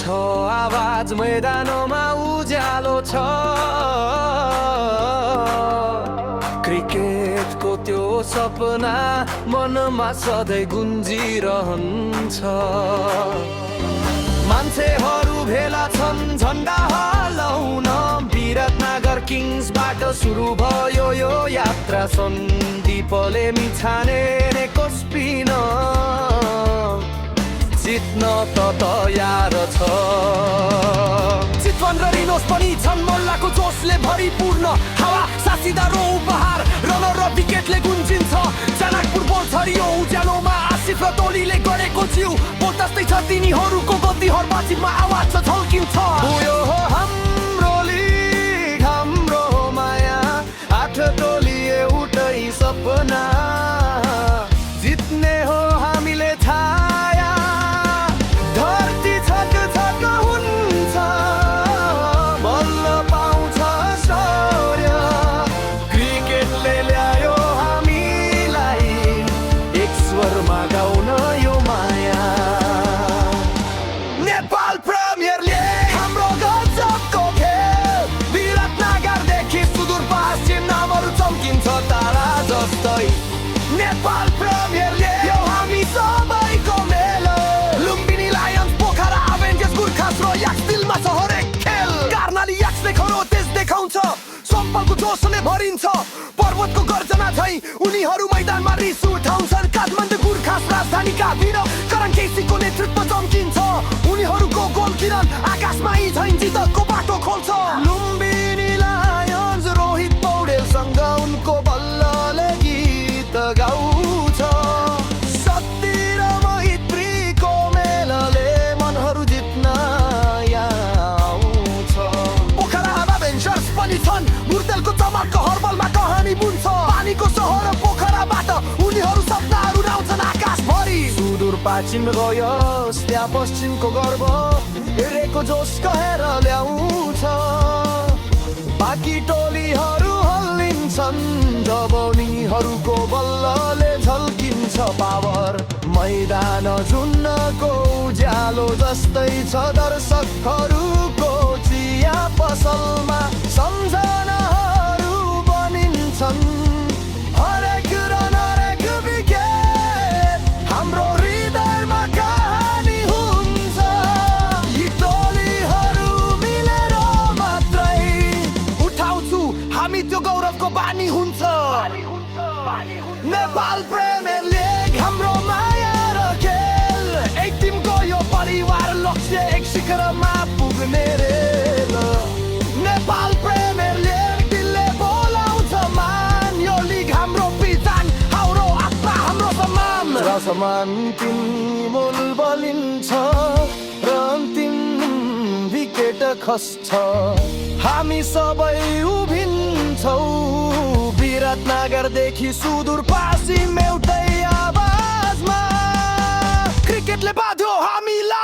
छ आवाज मैदानमा उज्यालो छ क्रिकेटको त्यो सपना मनमा सधैँ गुन्जिरहन्छ मान्छेहरू भेला छन् झन्डा हल्लाउन विराटनगर किङ्सबाट सुरु भयो यो यात्रा सन्दीपले मिछानेको स्पिन जित्न त तयार छ चितवन र रिनोस पनि छन् मल्लाको जोसले भरिपूर्ण हावा सासिदारो उपहार रनर र विकेटले गुन्जिन्छ जनकपुर बोल छरियो उज्यालोमा आसिफ र टोलीले गरेको जिउ बोल्दै छ तिनीहरूको गति हर बाजीमा आवाज छ झल्किन्छ यो हो हाम्रो लिग हाम्रो माया आठ टोली एउटै सपना जित्ने हो हामीले छाया धरती छक छक हुन्छ बल्ल पाउँछ शौर्य क्रिकेटले ल्यायो हामीलाई एक स्वरमा गाउन यो माया नेपाल प्रिमियर लिग हाम्रो गजबको खेल विराटनगरदेखि सुदूरपश्चिम नामहरू चम्किन्छ तारा जस्तै नेपाल प्रिमियर लिग यो हामी सबैको मेल Lumbini Lions Pokhara Avengers Gorkhas र याक्स दिलमा छ हरेक खेल कर्णाली याक्सले खरो तेज देखाउँछ सम्पलको जोसले भरिन्छ पर्वतको गर्जना झै उनीहरू मैदानमा रिस उठाउँछन् काठमाडौँ गोर्खास राजधानीका वीर करण केसीको नेतृत्व चम्किन्छ उनीहरूको गोल किरण आकाशमा यी झैँ जितको बाटो खोल्छ लुम्बिनी लायन्स रोहित पौडेलसँग उनको बल्लले गीत गाउँछ शक्ति र मैत्रीको मेलले मनहरू जित्न आउँछ पोखरा एभेन्जर्स पनि छन् मुर्तेलको चमकको हर्बलमा कहानी बुन्छ पानीको सहर पोखराबाट उनीहरू सपनाहरू उडाउँछन् आकाशभरि सुदूरपश्चिम गयोस् त्यहाँ पश्चिमको गर्व हेरेको जोस कहेर ल्याउँछ बाँकी टोलीहरू हल्लिन्छन् जब उनीहरूको बल्लले झल्किन्छ पावर मैदान जुन्नको उज्यालो जस्तै छ दर्शकहरूको चिया पसलमा सम्झनाहरू बनिन्छन् हरेक रन हरेक विकेट हाम्रो हृदयमा कहानी हुन्छ यी टोलीहरू मिलेर मात्रै उठाउँछु हामी त्यो गौरवको बानी हुन्छ नेपाल प्रिमियर लिग हाम्रो माया र खेल एक टिमको यो परिवार लक्ष्य एक शिखरमा पुग्ने रेल नेपाल प्रिमियर लिग दिलले बोलाउँछ मान यो लिग हाम्रो पहिचान हाम्रो आत्मा हाम्रो सम्मान र सम्मान तिमोल बलिन्छ र अन्तिम विकेट खस्छ हामी सबै उभिन्छौँ विराटनगरदेखि सुदूरपश्चिम एउटै आवाजमा क्रिकेटले बाँध्यो हामीलाई